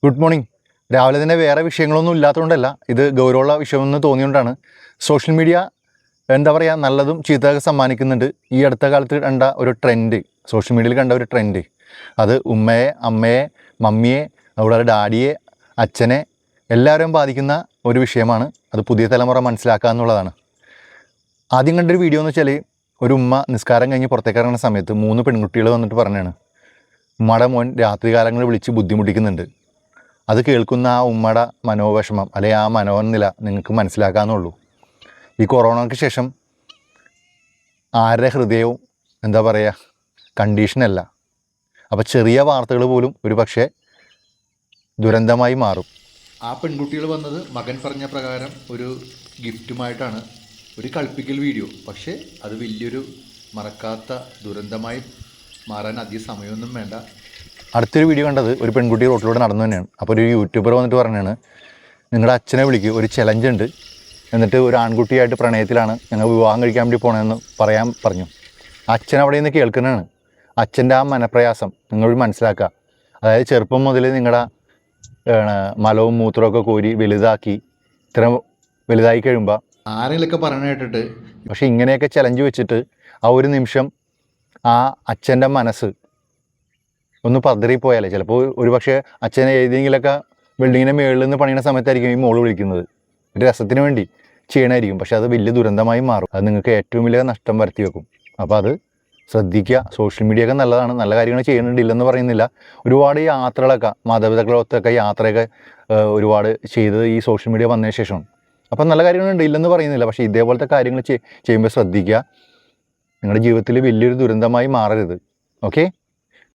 Good morning. രാവിലെ തന്നെ വേറെ വിഷയങ്ങളൊന്നും ഇല്ലാത്തതുകൊണ്ടല്ല, ഇത് ഗൗരവമുള്ള വിഷയമെന്ന് തോന്നിയുകൊണ്ടാണ്. സോഷ്യൽ മീഡിയ എന്താ പറയുക, നല്ലതും ചീത്തയൊക്കെ സമ്മാനിക്കുന്നുണ്ട്. ഈ അടുത്ത കാലത്ത് കണ്ട ഒരു ട്രെൻഡ്, സോഷ്യൽ മീഡിയയിൽ കണ്ട ഒരു ട്രെൻഡ്, അത് ഉമ്മയെ, അമ്മയെ, മമ്മിയെ, അതുപോലെ ഡാഡിയെ, അച്ഛനെ എല്ലാവരെയും ബാധിക്കുന്ന ഒരു വിഷയമാണ്. അത് പുതിയ തലമുറ മനസ്സിലാക്കുക എന്നുള്ളതാണ്. ആദ്യം കണ്ടൊരു വീഡിയോ എന്ന് വെച്ചാൽ, ഒരു ഉമ്മ നിസ്കാരം കഴിഞ്ഞ് പുറത്തേക്ക് ഇറങ്ങുന്ന സമയത്ത് 3 പെൺകുട്ടികൾ വന്നിട്ട് പറഞ്ഞാണ്, ഉമ്മയുടെ മോൻ രാത്രി കാലങ്ങളിൽ വിളിച്ച് ബുദ്ധിമുട്ടിക്കുന്നുണ്ട്. അത് കേൾക്കുന്ന ആ ഉമ്മയുടെ മനോവിഷമം അല്ലെങ്കിൽ ആ മനോനില നിങ്ങൾക്ക് മനസ്സിലാക്കാമെന്നുള്ളൂ. ഈ കൊറോണയ്ക്ക് ശേഷം ആരുടെ ഹൃദയവും എന്താ പറയുക, കണ്ടീഷനല്ല. അപ്പോൾ ചെറിയ വാർത്തകൾ പോലും ഒരു പക്ഷേ ദുരന്തമായി മാറും. ആ പെൺകുട്ടികൾ വന്നത് മകൻ പറഞ്ഞ പ്രകാരം ഒരു ഗിഫ്റ്റുമായിട്ടാണ്, ഒരു കളിപ്പിക്കൽ വീഡിയോ. പക്ഷേ അത് വലിയൊരു മറക്കാത്ത ദുരന്തമായി മാറാൻ അധികം സമയമൊന്നും വേണ്ട. അടുത്തൊരു വീഡിയോ കണ്ടത് ഒരു പെൺകുട്ടി റോട്ടിലൂടെ നടന്നു തന്നെയാണ്. അപ്പോൾ ഒരു യൂട്യൂബർ വന്നിട്ട് പറഞ്ഞാണ്, നിങ്ങളുടെ അച്ഛനെ വിളിക്കുക, ഒരു ചലഞ്ച് ഉണ്ട്, എന്നിട്ട് ഒരു ആൺകുട്ടിയായിട്ട് പ്രണയത്തിലാണ്, ഞങ്ങൾ വിവാഹം കഴിക്കാൻ വേണ്ടി പോകണമെന്ന് പറയാൻ പറഞ്ഞു. അച്ഛൻ അവിടെ നിന്ന് കേൾക്കുന്നതാണ്. അച്ഛൻ്റെ ആ മനപ്രയാസം നിങ്ങൾ മനസ്സിലാക്കുക. അതായത് ചെറുപ്പം മുതൽ നിങ്ങളുടെ മലവും മൂത്രമൊക്കെ കോരി വലുതാക്കി ഇത്ര വലുതായി കഴിയുമ്പോൾ ആരെങ്കിലൊക്കെ പറഞ്ഞു കേട്ടിട്ട്, പക്ഷേ ഇങ്ങനെയൊക്കെ ചലഞ്ച് വെച്ചിട്ട് ആ ഒരു നിമിഷം ആ അച്ഛൻ്റെ മനസ്സ് ഒന്ന് പതറിപ്പോയാലേ, ചിലപ്പോൾ ഒരു പക്ഷേ അച്ഛനെ ഏതെങ്കിലുമൊക്കെ ബിൽഡിങ്ങിൻ്റെ മുകളിൽ നിന്ന് പണിയുന്ന സമയത്തായിരിക്കും ഈ മോള് വിളിക്കുന്നത്. ഒരു രസത്തിന് വേണ്ടി ചെയ്യണമായിരിക്കും, പക്ഷേ അത് വലിയ ദുരന്തമായി മാറും. അത് നിങ്ങൾക്ക് ഏറ്റവും വലിയ നഷ്ടം വരുത്തി വെക്കും. അപ്പോൾ അത് ശ്രദ്ധിക്കുക. സോഷ്യൽ മീഡിയ ഒക്കെ നല്ലതാണ്, നല്ല കാര്യങ്ങൾ ചെയ്യുന്നുണ്ടില്ലെന്ന് പറയുന്നില്ല. ഒരുപാട് യാത്രകളൊക്കെ മാതാപിതാക്കളൊത്തൊക്കെ യാത്രയൊക്കെ ഒരുപാട് ചെയ്തത് ഈ സോഷ്യൽ മീഡിയ വന്നതിന് ശേഷമാണ്. അപ്പം നല്ല കാര്യങ്ങളുണ്ട്, ഇല്ലെന്ന് പറയുന്നില്ല. പക്ഷേ ഇതേപോലത്തെ കാര്യങ്ങൾ ചെയ്യുമ്പോൾ ശ്രദ്ധിക്കുക. നിങ്ങളുടെ ജീവിതത്തിൽ വലിയൊരു ദുരന്തമായി മാറരുത്. ഓക്കെ.